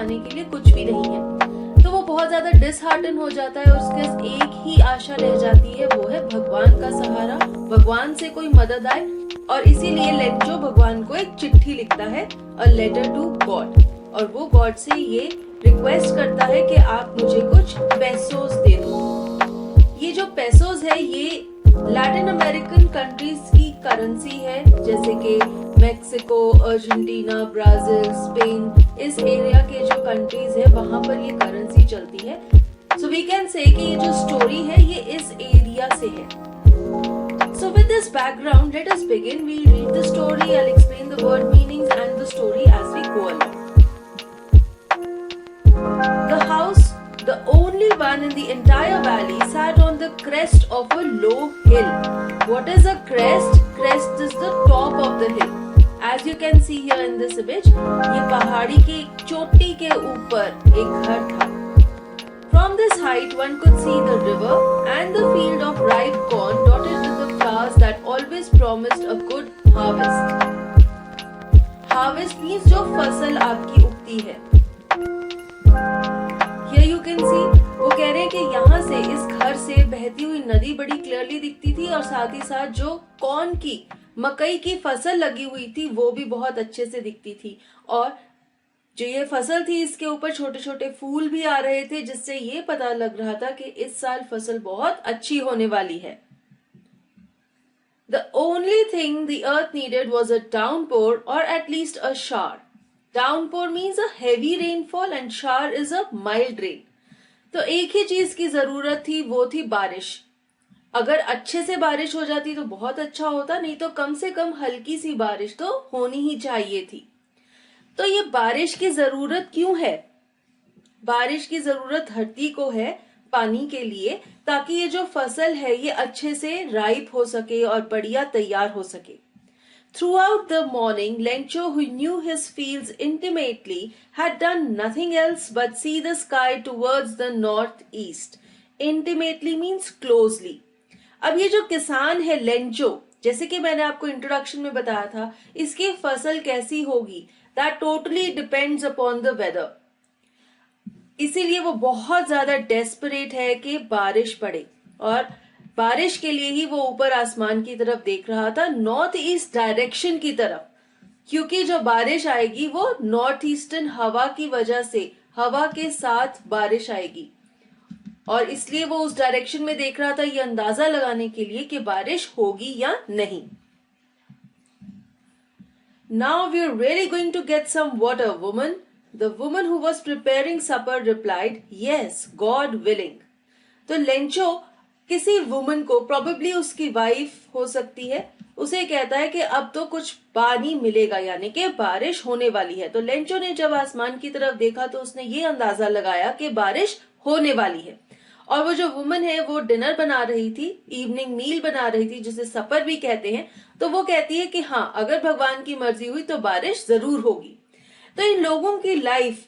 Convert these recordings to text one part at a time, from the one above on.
खाने के लिए कुछ भी नहीं है। तो वो बहुत ज्यादा डिसहार्टन हो जाता है और उसके एक ही आशा रह जाती है, वो है भगवान का सहारा, भगवान से कोई मदद आए। और इसीलिए लेंचो भगवान को एक चिट्ठी लिखता है, अ लेटर टू गॉड, और वो गॉड से ये रिक्वेस्ट करता है कि आप मुझे कुछ पैसोस दे दो। ये जो पैसोस है ये लैटिन अमेरिकन कंट्रीज की करेंसी है, जैसे कि मेक्सिको, अर्जेंटीना, ब्राजील, स्पेन, इस एरिया के जो कंट्रीज है वहां पर ये करेंसी चलती है। सो वी कैन से कि ये जो स्टोरी है ये इस एरिया से है। So with this background, let us begin. We'll read the story, I'll explain the word meanings and the story as we go along. The house, the only one in the entire valley, sat on the crest of a low hill. What is a crest? Crest is the top of the hill. As you can see here in this image, ये पहाड़ी की चोटी के ऊपर एक घर था. From this height, one could see the river and the field of ripe corn dotted with the flowers that always promised a good harvest. Harvest means जो फसल आपकी उगती है. Here you can see, वो कह रहे हैं कि यहाँ से इस घर से बहती हुई नदी बड़ी क्लियरली दिखती थी और साथ ही साथ जो कॉर्न की मकई की फसल लगी हुई थी वो भी बहुत अच्छे से दिखती थी, और जो ये फसल थी इसके ऊपर छोटे छोटे फूल भी आ रहे थे, जिससे ये पता लग रहा था कि इस साल फसल बहुत अच्छी होने वाली है. The only thing the earth needed was a downpour or at least a shower. Downpour means a heavy rainfall and shower is a mild rain. तो एक ही चीज की जरूरत थी, वो थी बारिश. अगर अच्छे से बारिश हो जाती तो बहुत अच्छा होता, नहीं तो कम से कम हल्की सी बारिश तो होनी ही चाहिए थी. तो ये बारिश की जरूरत क्यों है? बारिश की जरूरत धरती को है पानी के लिए, ताकि ये जो फसल है ये अच्छे से राइप हो सके और बढ़िया तैयार हो सके. Throughout the morning, Lencho, who knew his fields intimately, had done nothing else but see the sky towards the northeast. Intimately means closely. अब ये जो किसान है लेंचो, जैसे कि मैंने आपको इंट्रोडक्शन में बताया था, इसकी फसल कैसी होगी that totally depends upon the weather. इसीलिए वो बहुत ज्यादा डेस्परेट है कि बारिश पड़े, और बारिश के लिए ही वो ऊपर आसमान की तरफ देख रहा था, नॉर्थ ईस्ट डायरेक्शन की तरफ, क्योंकि जो बारिश आएगी वो नॉर्थ ईस्टर्न हवा की वजह से, हवा के साथ बारिश आएगी, और इसलिए वो उस डायरेक्शन में देख रहा था ये अंदाजा लगाने के लिए कि बारिश होगी या नहीं. Now we're really going to get some water, woman. The woman who was preparing supper replied, Yes, God willing. तो लेंचो किसी वुमन को, प्रोबेबली उसकी वाइफ हो सकती है, उसे कहता है कि अब तो कुछ पानी मिलेगा, यानी कि बारिश होने वाली है. तो लेंचो ने जब आसमान की तरफ देखा तो उसने ये अंदाजा लगाया कि बारिश होने वाली है. और वो जो वुमन है वो डिनर बना रही थी, इवनिंग मील बना रही थी, जिसे सपर भी कहते हैं. तो वो कहती है कि हाँ, अगर भगवान की मर्जी हुई तो बारिश जरूर होगी. तो इन लोगों की लाइफ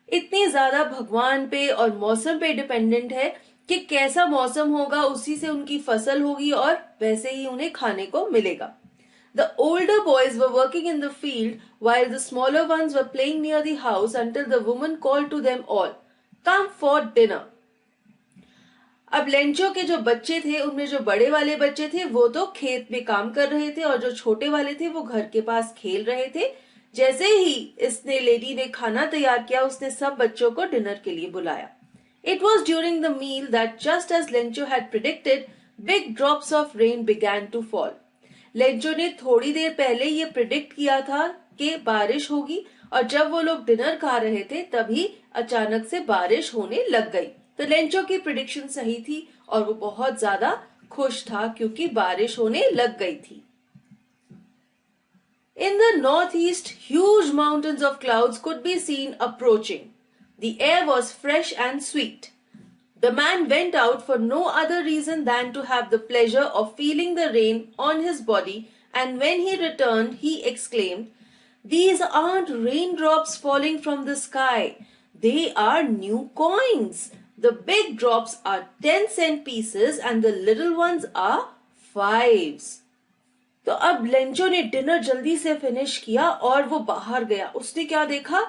इतनी ज्यादा भगवान पे और मौसम पे डिपेंडेंट है कि कैसा मौसम होगा उसी से उनकी फसल होगी और वैसे ही उन्हें खाने को मिलेगा. The older boys were working in the field while the smaller ones were playing near the house until the woman called to them all, Come for dinner. अब लेंचो के जो बच्चे थे उनमें जो बड़े वाले बच्चे थे वो तो खेत में काम कर रहे थे, और जो छोटे वाले थे वो घर के पास खेल रहे थे. जैसे ही इसने लेडी ने खाना तैयार किया, उसने सब बच्चों को डिनर के लिए बुलाया. It was during the meal that just as Lencho had predicted, big drops of rain began to fall. Lencho ने थोड़ी देर पहले ये प्रिडिक्ट किया था कि बारिश होगी, और जब वो लोग डिनर खा रहे थे तभी अचानक से बारिश होने लग गई. तो लेंचो की प्रिडिक्शन सही थी और वो बहुत ज्यादा खुश था क्योंकि बारिश होने लग गई थी. In the northeast, huge mountains of clouds could be seen approaching. The air was fresh and sweet. The man went out for no other reason than to have the pleasure of feeling the rain on his body, and when he returned, he exclaimed, These aren't raindrops falling from the sky. They are new coins. The big drops are 10-cent pieces and the little ones are 5s. तो अब Lencho ने dinner जल्दी से finish किया और वो बाहर गया. उसने क्या देखा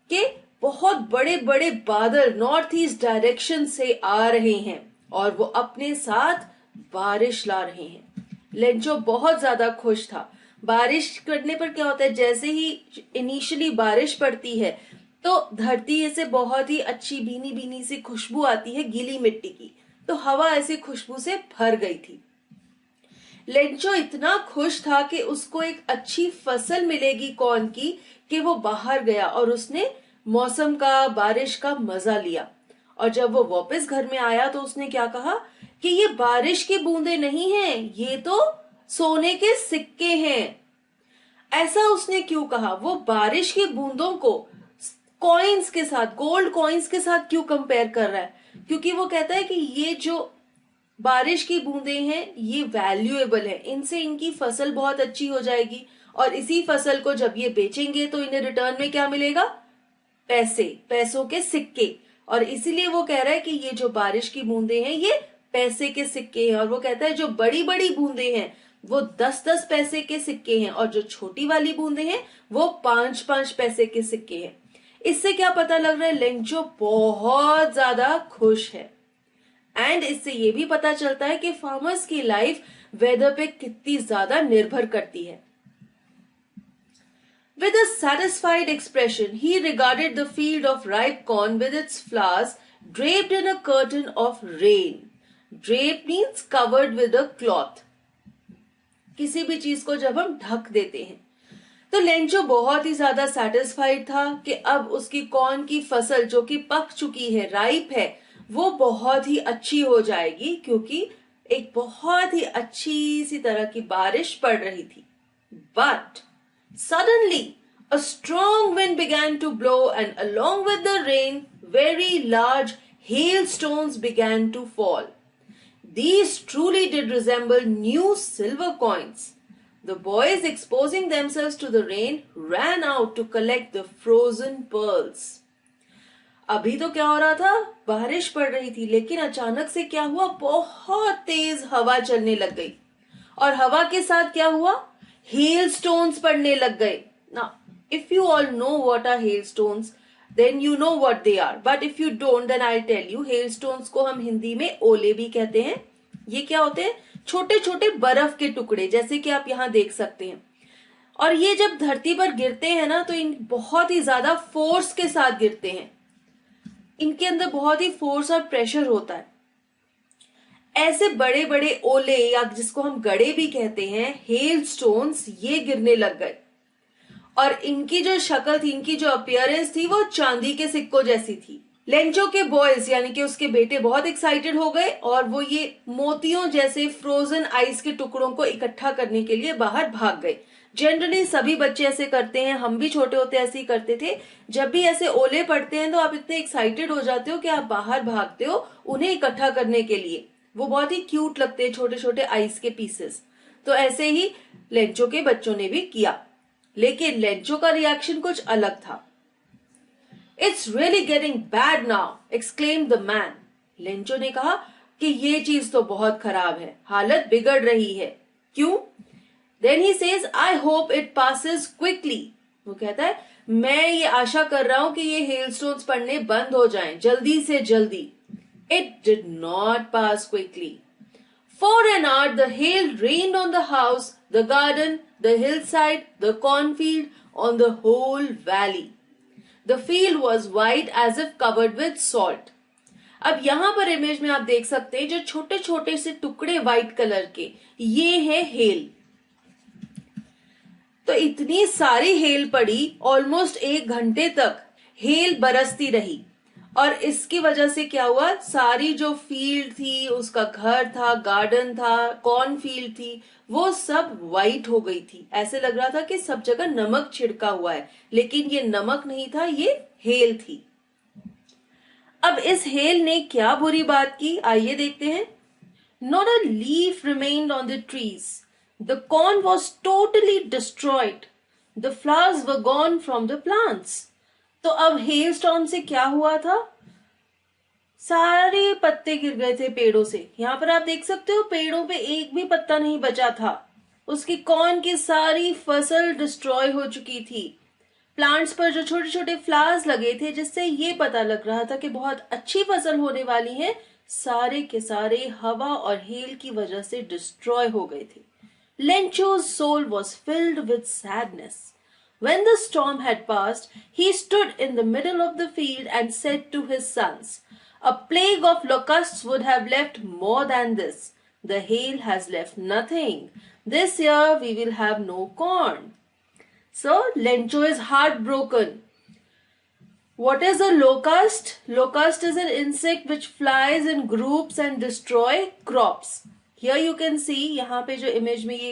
कि बहुत बड़े बड़े बादल नॉर्थ ईस्ट डायरेक्शन से आ रहे हैं और वो अपने साथ बारिश ला रहे हैं। लेंचो बहुत ज्यादा खुश था। बारिश करने पर क्या होता है, जैसे ही इनिशियली बारिश पड़ती है तो धरती से बहुत ही अच्छी भीनी भीनी सी खुशबू आती है गीली मिट्टी की, तो हवा ऐसी खुशबू से भर गई थी। लेंचो इतना खुश था कि उसको एक अच्छी फसल मिलेगी कॉर्न की, कि वो बाहर गया और उसने मौसम का, बारिश का मजा लिया। और जब वो वापस घर में आया तो उसने क्या कहा कि ये बारिश की बूंदे नहीं हैं, ये तो सोने के सिक्के हैं। ऐसा उसने क्यों कहा? वो बारिश की बूंदों को कॉइन्स के साथ, गोल्ड कॉइन्स के साथ क्यों कंपेयर कर रहा है? क्योंकि वो कहता है कि ये जो बारिश की बूंदें हैं ये वैल्यूएबल है, इनसे इनकी फसल बहुत अच्छी हो जाएगी और इसी फसल को जब ये बेचेंगे तो इन्हें रिटर्न में क्या मिलेगा? पैसे, पैसों के सिक्के। और इसीलिए वो कह रहा है कि ये जो बारिश की बूंदें हैं ये पैसे के सिक्के हैं। और वो कहता है जो बड़ी बड़ी बूंदें हैं वो 10-10 पैसे के सिक्के हैं और जो छोटी वाली बूंदें हैं वो 5-5 पैसे के सिक्के हैं। इससे क्या पता लग रहा है? लेंचो बहुत ज्यादा खुश है। एंड इससे ये भी पता चलता है कि फार्मर्स की लाइफ वेदर पे कितनी ज्यादा निर्भर करती है। With a satisfied expression, he regarded the field of ripe corn with its flowers draped in a curtain of rain. Drape means covered with a cloth. किसी भी चीज को जब हम ढक देते हैं, तो लेंचो बहुत ही ज्यादा सेटिस्फाइड था कि अब उसकी कॉर्न की फसल जो कि पक चुकी है, राइप है, वो बहुत ही अच्छी हो जाएगी क्योंकि एक बहुत ही अच्छी सी तरह की बारिश पड़ रही थी। But suddenly a strong wind began to blow and along with the rain very large hailstones began to fall. These truly did resemble new silver coins. The boys, exposing themselves to the rain, ran out to collect the frozen pearls. अभी तो क्या हो रहा था? बारिश पड़ रही थी, लेकिन अचानक से क्या हुआ? बहुत तेज हवा चलने लग गई और हवा के साथ क्या हुआ? hailstones पड़ने लग गए। Now, if you all know what are hailstones, then you know what they are. But if you don't, then I'll tell you. hailstones को हम हिंदी में ओले भी कहते हैं। ये क्या होते हैं? छोटे छोटे बर्फ के टुकड़े, जैसे कि आप यहाँ देख सकते हैं। और ये जब धरती पर गिरते हैं ना, तो इन बहुत ही ज्यादा फोर्स के साथ गिरते हैं। इनके अंदर बहुत ही फोर्स और प्रेशर होता है। ऐसे बड़े बड़े ओले, या जिसको हम गड़े भी कहते हैं, हेल स्टोन्स, ये गिरने लग गए। और इनकी जो शक्ल थी, इनकी जो अपीयरेंस थी, वो चांदी के सिक्कों जैसी थी। लेंचो के बॉयज यानी कि उसके बेटे बहुत एक्साइटेड हो गए और वो ये मोतियों जैसे फ्रोजन आइस के टुकड़ों को इकट्ठा करने के लिए बाहर भाग गए। जनरली सभी बच्चे ऐसे करते हैं, हम भी छोटे होते ऐसे ही करते थे। जब भी ऐसे ओले पड़ते हैं तो आप इतने एक्साइटेड हो जाते हो कि आप बाहर भागते हो उन्हें इकट्ठा करने के लिए। वो बहुत ही क्यूट लगते हैं, छोटे छोटे आइस के पीसेस। तो ऐसे ही लेंचो के बच्चों ने भी किया, लेकिन लेंचो का रिएक्शन कुछ अलग था। It's really getting bad now, exclaimed the man. Lencho ने कहा कि ये चीज तो बहुत खराब है, हालत बिगड़ रही है। क्यों? Then he says, I hope it passes quickly. वो कहता है, मैं ये आशा कर रहा हूं कि ये हेलस्टोन्स पड़ने बंद हो जाएं, जल्दी से जल्दी। It did not pass quickly. For an hour the hail rained on the house, the garden, the hillside, the cornfield, on the whole valley. The field was white as if covered with salt. अब यहाँ पर image में आप देख सकते हैं जो छोटे छोटे से टुकड़े व्हाइट कलर के, ये है हेल। तो इतनी सारी हेल पड़ी, ऑलमोस्ट 1 घंटे तक हेल बरसती रही। और इसकी वजह से क्या हुआ? सारी जो फील्ड थी, उसका घर था, गार्डन था, कॉर्न फील्ड थी, वो सब वाइट हो गई थी। ऐसे लग रहा था कि सब जगह नमक छिड़का हुआ है, लेकिन ये नमक नहीं था, ये हेल थी। अब इस हेल ने क्या बुरी बात की, आइए देखते हैं। Not a leaf remained on the trees. The corn was totally destroyed. The flowers were gone from the plants. तो अब हेल स्टॉर्म से क्या हुआ था? सारे पत्ते गिर गए थे पेड़ों से। यहाँ पर आप देख सकते हो पेड़ों पे एक भी पत्ता नहीं बचा था। उसकी कॉर्न की सारी फसल डिस्ट्रॉय हो चुकी थी। प्लांट्स पर जो छोटे छोटे फ्लावर्स लगे थे, जिससे ये पता लग रहा था कि बहुत अच्छी फसल होने वाली है, सारे के सारे हवा और हेल की वजह से डिस्ट्रॉय हो गए थे। Lencho's soul was filled with sadness. When the storm had passed, he stood in the middle of the field and said to his sons, "A plague of locusts would have left more than this. The hail has left nothing. This year we will have no corn." So Lencho is heartbroken. What is a locust? Locust is an insect which flies in groups and destroy crops. Here you can see, यहाँ पे जो image में ये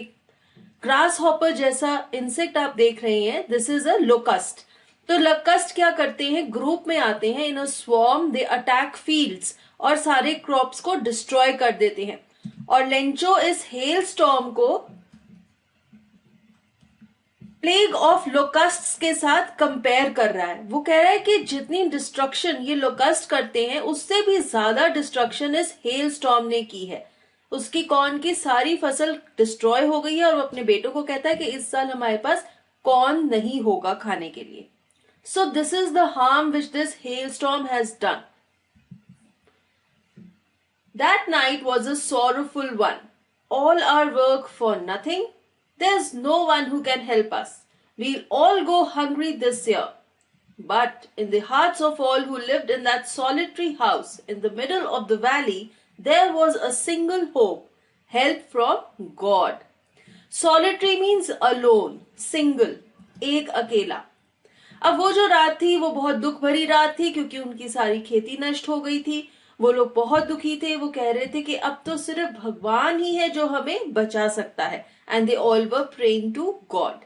grass hopper जैसा insect आप देख रहे हैं, दिस इज अ लोकस्ट। तो लोकस्ट क्या करते हैं, ग्रुप में आते हैं, इन अ स्वॉर्म दे अटैक फील्ड्स और सारे क्रॉप्स को डिस्ट्रॉय कर देते हैं। और लेंचो इस हेल स्टॉर्म को प्लेग ऑफ लोकस्ट्स के साथ कंपेयर कर रहा है। वो कह रहा है कि जितनी डिस्ट्रक्शन ये लोकस्ट करते हैं, उससे भी ज्यादा डिस्ट्रक्शन इस हेल स्टॉर्म ने की है। उसकी कॉर्न की सारी फसल डिस्ट्रॉय हो गई है और वो अपने बेटों को कहता है कि इस साल हमारे पास कॉर्न नहीं होगा खाने के लिए। So this is the harm which this hello storm has done. That night was a sorrowful one. All our work for nothing. There's no one who can help us. We'll all go hungry this year. But in the hearts of all who lived in that solitary house in the middle of the valley, there was a single hope, help from God. Solitary means alone, single, एक अकेला। अब वो जो रात थी वो बहुत दुख भरी रात थी, क्योंकि उनकी सारी खेती नष्ट हो गई थी। वो लोग बहुत दुखी थे। वो कह रहे थे कि अब तो सिर्फ भगवान ही है जो हमें बचा सकता है। And they all were praying to God.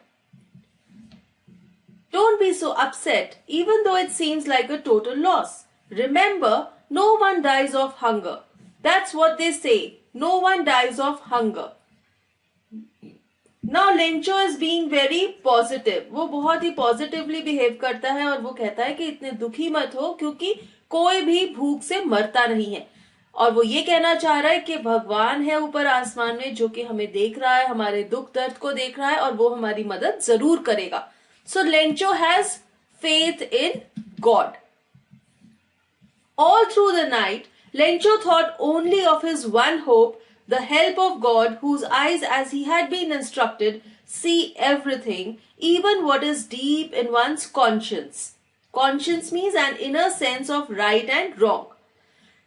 Don't be so upset, even though it seems like a total loss. Remember, no one dies of hunger. That's what they say. No one dies of hunger. Now Lencho is being very positive. वो बहुत ही positively behave करता है और वो कहता है कि इतने दुखी मत हो, क्योंकि कोई भी भूख से मरता नहीं है। और वो ये कहना चाह रहा है कि भगवान है ऊपर आसमान में जो कि हमें देख रहा है, हमारे दुख दर्द को देख रहा है और वो हमारी मदद जरूर करेगा। So Lencho has faith in God. All through the night, Lencho thought only of his one hope, the help of God, whose eyes, as he had been instructed, see everything, even what is deep in one's conscience. Conscience means an inner sense of right and wrong.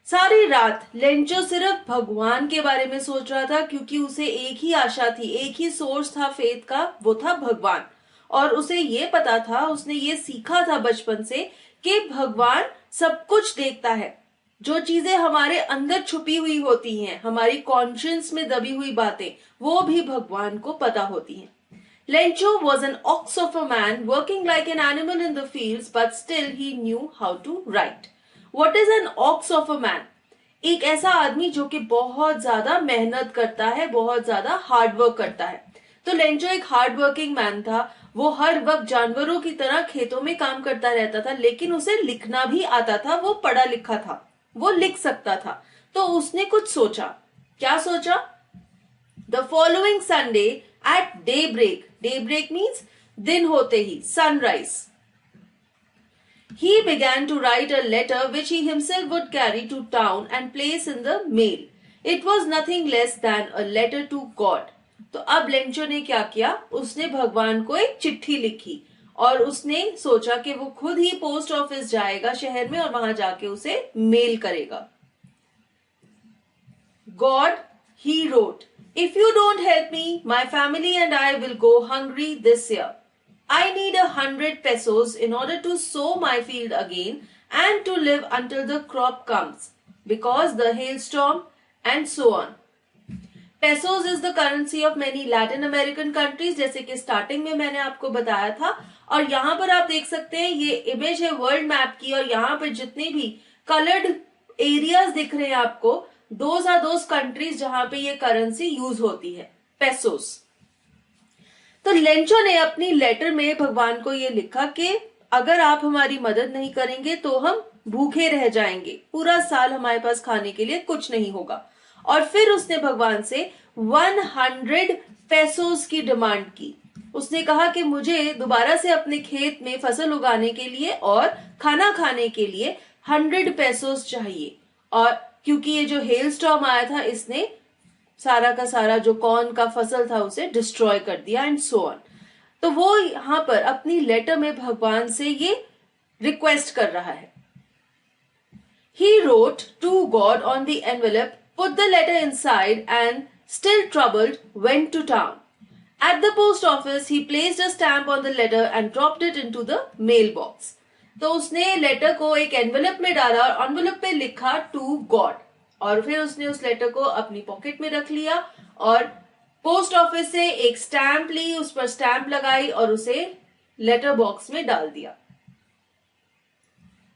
सारी रात Lencho सिर्फ भगवान के बारे में सोच रहा था, क्योंकि उसे एक ही आशा थी, एक ही सोर्स था फेथ का, वो था भगवान। और उसे ये पता था, उसने ये सीखा था बचपन से कि भगवान सब कुछ देखता है। जो चीजें हमारे अंदर छुपी हुई होती हैं, हमारी कॉन्शियंस में दबी हुई बातें, वो भी भगवान को पता होती हैं। Lencho was an ox of a man working like an animal in the fields, but still he knew how to write. What is an ox of a man? एक ऐसा आदमी जो कि बहुत ज्यादा मेहनत करता है, बहुत ज्यादा हार्ड वर्क करता है। तो लेंचो एक हार्ड वर्किंग मैन था। वो हर वक्त जानवरों की तरह खेतों में काम करता रहता था, लेकिन उसे लिखना भी आता था। वो पढ़ा लिखा था, वो लिख सकता था। तो उसने कुछ सोचा। क्या सोचा? The following Sunday at day break, day break means दिन होते ही, sunrise, he began to write a letter which he himself would carry to town and place in the mail. It was nothing less than a letter to God. तो अब Lencho ने क्या किया? उसने भगवान को एक चिट्ठी लिखी और उसने सोचा कि वो खुद ही पोस्ट ऑफिस जाएगा शहर में और वहां जाके उसे मेल करेगा। God, he wrote, if you don't help me, my family and I will go hungry this year. I need 100 pesos in order to sow my field again and to live until the crop comes, because the hailstorm and so on. Pesos is the currency of many Latin American countries, जैसे कि starting में मैंने आपको बताया था। और यहाँ पर आप देख सकते हैं, ये इमेज है वर्ल्ड मैप की, और यहाँ पर जितने भी कलर्ड एरियाज दिख रहे हैं आपको, दोज आर दोज कंट्रीज जहां पे ये करेंसी यूज होती है, पेसोस। तो लेंचो ने अपनी लेटर में भगवान को ये लिखा कि अगर आप हमारी मदद नहीं करेंगे तो हम भूखे रह जाएंगे, पूरा साल हमारे पास खाने के लिए कुछ नहीं होगा। और फिर उसने भगवान से 100 पेसोस की डिमांड की। उसने कहा कि मुझे दोबारा से अपने खेत में फसल उगाने के लिए और खाना खाने के लिए 100 चाहिए। और क्योंकि ये जो हेल स्टॉर्म आया था इसने सारा का सारा जो कॉर्न का फसल था उसे डिस्ट्रॉय कर दिया एंड सो ऑन। तो वो यहाँ पर अपनी लेटर में भगवान से ये रिक्वेस्ट कर रहा है। He wrote to God on the envelope, put the letter inside, and still troubled, went to town. At the post office, he placed a stamp on the letter and dropped it into the mailbox. तो उसने letter को एक envelope में डाला और envelope पे लिखा to God, और फिर उसने उस लेटर को अपनी पॉकेट में रख लिया और पोस्ट ऑफिस से एक स्टैंप ली, उस पर स्टैंप लगाई और उसे लेटर बॉक्स में डाल दिया।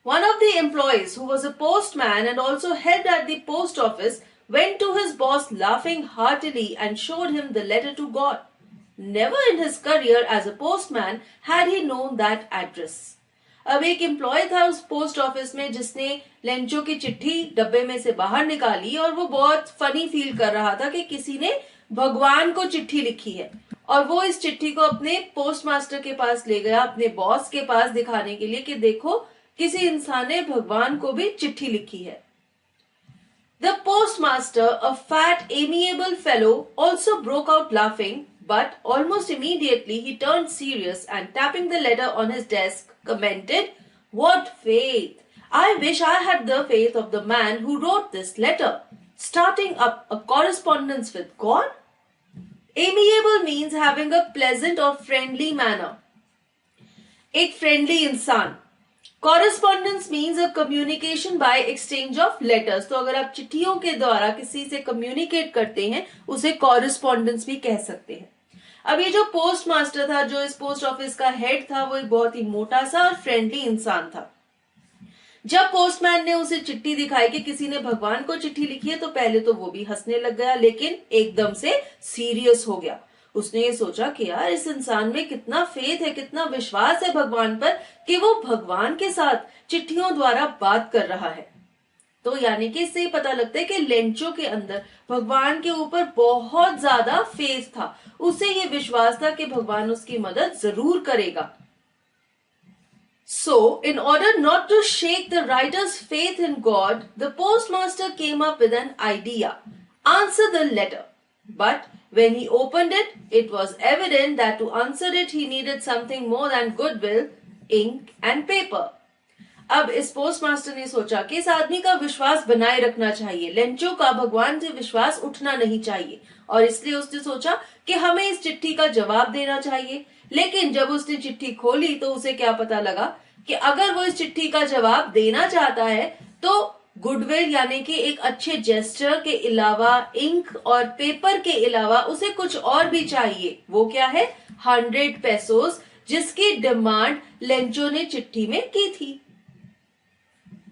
One of the employees, who was a postman and also helped at the post office, went to his boss laughing heartily and showed him the letter to God. Never in his career as a postman had he known that address. अब एक employ था उस post office में जिसने Lencho की चिट्ठी डब्बे में से बाहर निकाली और वो बहुत फनी फील कर रहा था कि किसी ने भगवान को चिट्ठी लिखी है, और वो इस चिट्ठी को अपने पोस्ट मास्टर के पास ले गया, अपने बॉस के पास दिखाने के लिए कि देखो किसी इंसान ने भगवान को भी चिट्ठी लिखी है। The postmaster, a fat, amiable fellow, also broke out laughing, but almost immediately he turned serious and tapping the letter on his desk, commented, "What faith! I wish I had the faith of the man who wrote this letter, starting up a correspondence with God." Amiable means having a pleasant or friendly manner. एक friendly इंसान। Correspondence means a communication by exchange of letters. तो अगर आप चिट्ठियों के द्वारा किसी से communicate करते हैं उसे कॉरेस्पॉन्डेंस भी कह सकते हैं। अब ये जो पोस्ट मास्टर था, जो इस पोस्ट ऑफिस का हेड था, वो एक बहुत ही मोटा सा और फ्रेंडली इंसान था। जब पोस्टमैन ने उसे चिट्ठी दिखाई कि किसी ने भगवान को चिट्ठी लिखी है, तो पहले तो वो भी हंसने लग गया, लेकिन एकदम से सीरियस हो गया। उसने ये सोचा कि यार इस इंसान में कितना फेथ है, कितना विश्वास है भगवान पर कि वो भगवान के साथ चिट्ठियों द्वारा बात कर रहा है। तो यानी कि इससे पता लगता है कि लेंचो के अंदर भगवान के ऊपर बहुत ज्यादा फेथ था। उसे ये विश्वास था कि भगवान उसकी मदद जरूर करेगा। So, in order not to shake the writer's faith in God, the postmaster came up with an idea. Answer the letter. But when he opened it, it was evident that to answer it he needed something more than goodwill, ink and paper. अब इस post master ने सोचा कि इस आदमी का विश्वास बनाए रखना चाहिए, लेंचो का भगवान से विश्वास उठना नहीं चाहिए, और इसलिए उसने सोचा कि हमें इस चिट्ठी का जवाब देना चाहिए। लेकिन जब उसने चिट्ठी खोली तो उसे क्या पता लगा कि अगर वो इस चिट्ठी का जवाब देना चाहता है तो गुडविल यानी कि एक अच्छे जेस्चर के अलावा, इंक और पेपर के अलावा उसे कुछ और भी चाहिए। वो क्या है? 100 पेसोस, जिसकी डिमांड लेंचो ने चिट्ठी में की थी।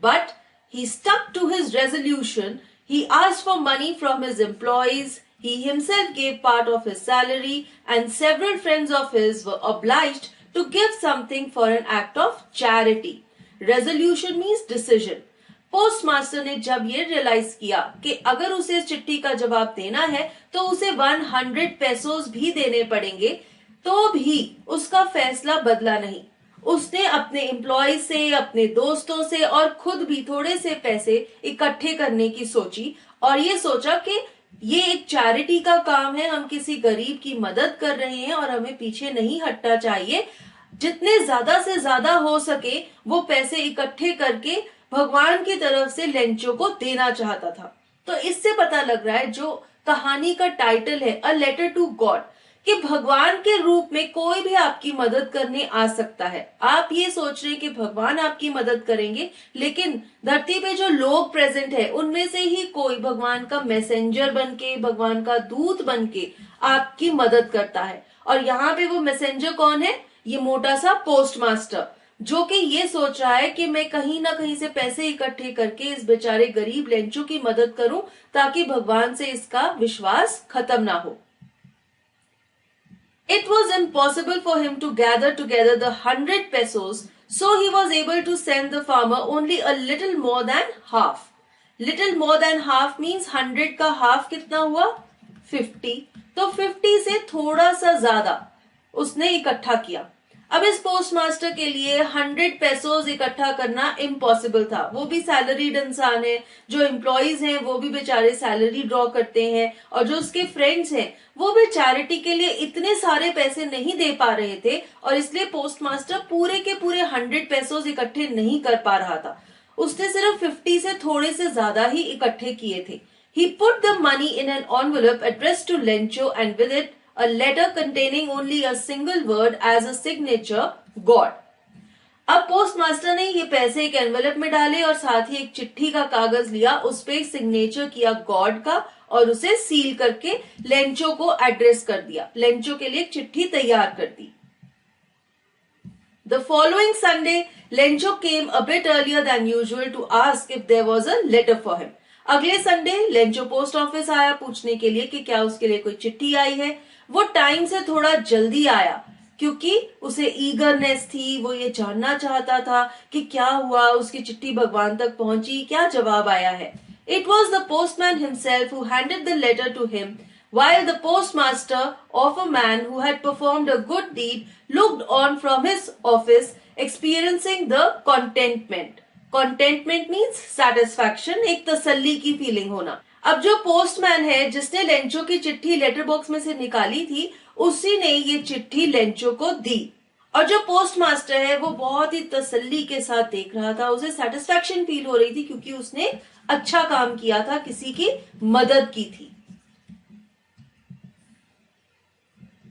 But he stuck to his resolution. He asked for money from his employees. He himself gave part of his salary, and several friends of his were obliged to give something for an act of charity. Resolution means decision. Postmaster ने जब ये realise किया कि अगर उसे इस चिट्ठी का जवाब देना है तो उसे 100 पेसोस भी देने पड़ेंगे, तो भी उसका फैसला बदला नहीं। उसने अपने एम्प्लॉय से, अपने दोस्तों से और खुद भी थोड़े से पैसे इकट्ठे करने की सोची, और ये सोचा कि ये एक चैरिटी का काम है, हम किसी गरीब की मदद कर रहे हैं और हमें पीछे नहीं हटना चाहिए। जितने ज्यादा से ज्यादा हो सके वो पैसे इकट्ठे करके भगवान की तरफ से लेंचो को देना चाहता था। तो इससे पता लग रहा है जो कहानी का टाइटल है अ लेटर टू गॉड, कि भगवान के रूप में कोई भी आपकी मदद करने आ सकता है। आप ये सोच रहे हैं कि भगवान आपकी मदद करेंगे, लेकिन धरती पे जो लोग प्रेजेंट है उनमें से ही कोई भगवान का मैसेंजर बनके, भगवान का दूत बनके आपकी मदद करता है। और यहाँ पे वो मैसेंजर कौन है? ये मोटा सा पोस्ट मास्टर, जो कि ये सोच रहा है कि मैं कहीं ना कहीं से पैसे इकट्ठे करके इस बेचारे गरीब लेंचो की मदद करूं ताकि भगवान से इसका विश्वास खत्म ना हो। It was impossible for him to gather together the 100 pesos, so he was able to send the farmer only a little more than half. Little more than half means 100 का half कितना हुआ? 50। तो 50 से थोड़ा सा ज्यादा उसने इकट्ठा किया। अब इस पोस्टमास्टर के लिए 100 पेसोज इकट्ठा करना इम्पॉसिबल था। वो भी सैलरीड इंसान है, जो एम्प्लॉइज हैं वो भी बेचारे सैलरी ड्रॉ करते हैं, और जो उसके फ्रेंड्स हैं वो भी चैरिटी के लिए इतने सारे पैसे नहीं दे पा रहे थे, और इसलिए पोस्टमास्टर पूरे के पूरे 100 पेसोज इकट्ठे नहीं कर पा रहा था। उसने सिर्फ 50 से थोड़े से ज्यादा ही इकट्ठे किए थे। He put the money in an envelope addressed to Lencho and with it a letter containing only a single word as a signature, God. अब पोस्टमास्टर ने ये पैसे एक एनवेलप में डाले और साथ ही एक चिट्ठी का कागज लिया, उस पे सिग्नेचर किया गॉड का और उसे सील करके लेंचो को एड्रेस कर दिया। लेंचो के लिए एक चिट्ठी तैयार कर दी। The following Sunday, Lencho came a bit earlier than usual to ask if there was a letter for him. अगले संडे लेंचो पोस्ट ऑफिस आया पूछने के लिए कि क्या उसके लिए कोई चिट्ठी आई है। वो टाइम से थोड़ा जल्दी आया क्योंकि उसे ईगरनेस थी, वो ये जानना चाहता था कि क्या हुआ, उसकी चिट्ठी भगवान तक पहुंची, क्या जवाब आया है। It was the postman himself who handed the letter to him, while the postmaster of a man who had performed a good deed looked on from his office, experiencing the contentment. Contentment means satisfaction, एक तसल्ली की feeling होना। अब जो postman है जिसने Lencho की चिट्ठी लेटर बॉक्स में से निकाली थी, उसी ने ये चिट्ठी लेंचो को दी, और जो पोस्ट मास्टर है वो बहुत ही तसल्ली के साथ देख रहा था। उसे सेटिस्फैक्शन फील हो रही थी क्योंकि उसने अच्छा काम किया था, किसी की मदद की थी।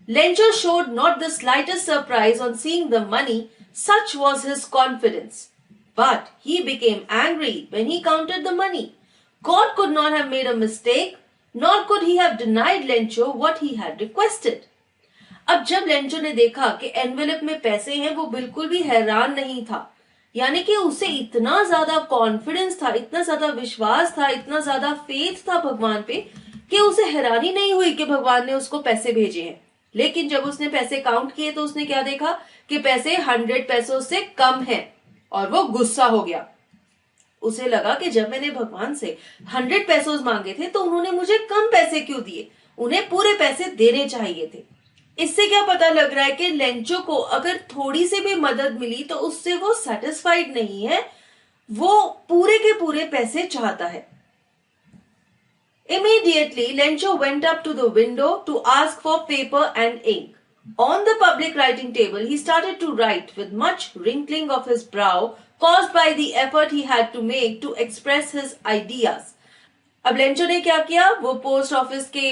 Lencho showed not the slightest surprise on seeing the money, such was his confidence. But he became angry when he counted the money. God could not have made a mistake, nor could he have denied Lencho what he had requested. अब जब Lencho ने देखा कि envelope में पैसे हैं, वो बिल्कुल भी हैरान नहीं था। यानी कि उसे इतना ज्यादा कॉन्फिडेंस था, इतना ज्यादा विश्वास था, इतना ज्यादा फेथ था भगवान पे कि उसे हैरानी नहीं हुई कि भगवान ने उसको पैसे भेजे हैं। लेकिन जब उसने पैसे काउंट किए तो उसने क्या देखा कि पैसे 100 पैसों से कम हैं, और वो गुस्सा हो गया। उसे लगा कि जब मैंने भगवान से 100 पैसों मांगे थे तो उन्होंने मुझे कम पैसे क्यों दिए, उन्हें पूरे पैसे देने चाहिए थे। इससे क्या पता लग रहा है कि लेंचो को अगर थोड़ी सी भी मदद मिली तो उससे वो सेटिस्फाइड नहीं है, वो पूरे के पूरे पैसे चाहता है। Immediately, Lencho went up to the window to ask for paper and ink. On the public writing table, he started to write with much wrinkling of his brow caused by the effort he had to make to express his ideas. अब Lencho ने क्या किया, वो post office के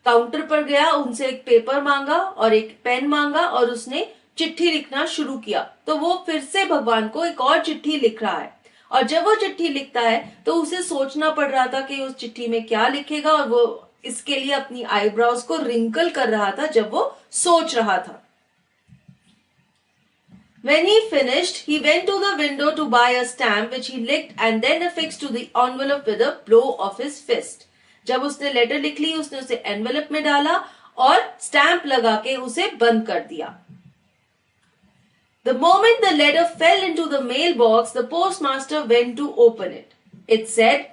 counter पर गया, उनसे एक पेपर मांगा और एक पेन मांगा और उसने चिट्ठी लिखना शुरू किया। तो वो फिर से भगवान को एक और चिट्ठी लिख रहा है, और जब वो चिट्ठी लिखता है तो उसे सोचना पड़ रहा था कि उस चिट्ठी में क्या लिखेगा, और वो इसके लिए अपनी आईब्रोज को रिंकल कर रहा था जब वो सोच रहा था। When he finished, he went to the window to buy a stamp which he licked and then affixed to the envelope with a blow of his fist. जब उसने लेटर लिख ली, उसने उसे एनवेलप में डाला और स्टैंप लगा के उसे बंद कर दिया। The moment the letter fell into the mailbox, the postmaster went to open it. It said,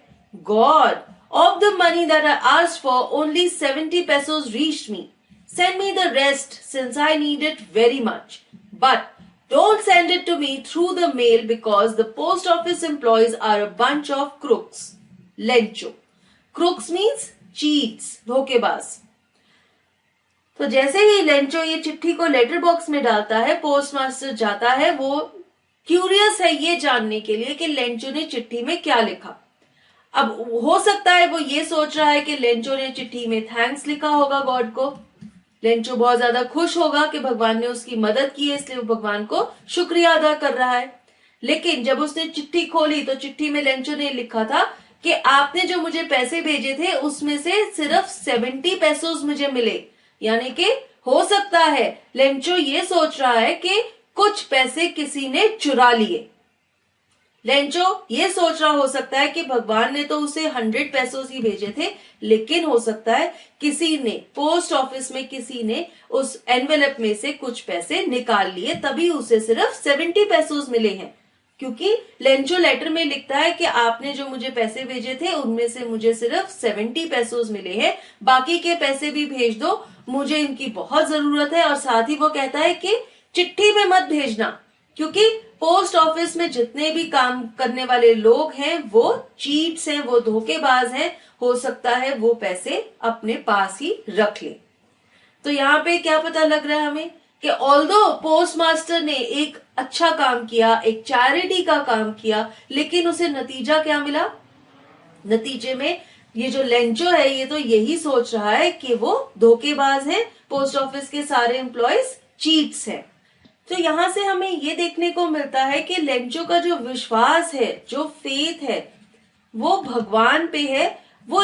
God, of the money that I asked for, only 70 pesos reached me. Send me the rest since I need it very much. But don't send it to me through the mail because the post office employees are a bunch of crooks. Lencho. Crooks means cheats, धोखेबाज। तो जैसे ही Lencho ये चिट्ठी को letter box में डालता है, postmaster जाता है। वो क्यूरियस है ये जानने के लिए कि लेंचो ने चिट्ठी में क्या लिखा। अब हो सकता है वो ये सोच रहा है कि लेंचो ने चिट्ठी में थैंक्स लिखा होगा गॉड को। लेंचो बहुत ज्यादा खुश होगा कि भगवान ने उसकी मदद की है, इसलिए वो भगवान को शुक्रिया अदा कर रहा है। लेकिन जब उसने चिट्ठी खोली तो चिट्ठी में लेंचो ने लिखा था कि आपने जो मुझे पैसे भेजे थे उसमें से सिर्फ 70 पेसोस मुझे मिले। यानी कि हो सकता है लेंचो ये सोच रहा है कि कुछ पैसे किसी ने चुरा लिए। लेंचो ये सोच रहा हो सकता है कि भगवान ने तो उसे 100 पेसोस ही भेजे थे, लेकिन हो सकता है किसी ने पोस्ट ऑफिस में किसी ने उस एनवेलप में से कुछ पैसे निकाल लिए, तभी उसे सिर्फ 70 पेसोस मिले हैं। क्योंकि लेंचो लेटर में लिखता है कि आपने जो मुझे पैसे भेजे थे उनमें से मुझे सिर्फ 70 पैसोज मिले हैं, बाकी के पैसे भी भेज दो, मुझे इनकी बहुत जरूरत है। और साथ ही वो कहता है कि चिट्ठी में मत भेजना, क्योंकि पोस्ट ऑफिस में जितने भी काम करने वाले लोग हैं वो चीट्स हैं, वो धोखेबाज हैं, हो सकता है वो पैसे अपने पास ही रख ले। तो यहाँ पे क्या पता लग रहा है हमें कि ऑल्दो पोस्टमास्टर ने एक अच्छा काम किया, एक चैरिटी का काम किया, लेकिन उसे नतीजा क्या मिला? नतीजे में ये जो लेंचो है ये तो यही सोच रहा है कि वो धोखेबाज है, पोस्ट ऑफिस के सारे एम्प्लॉयज चीट्स हैं। तो यहां से हमें ये देखने को मिलता है कि लेंचो का जो विश्वास है, जो फेथ है, वो भगवान पे है, वो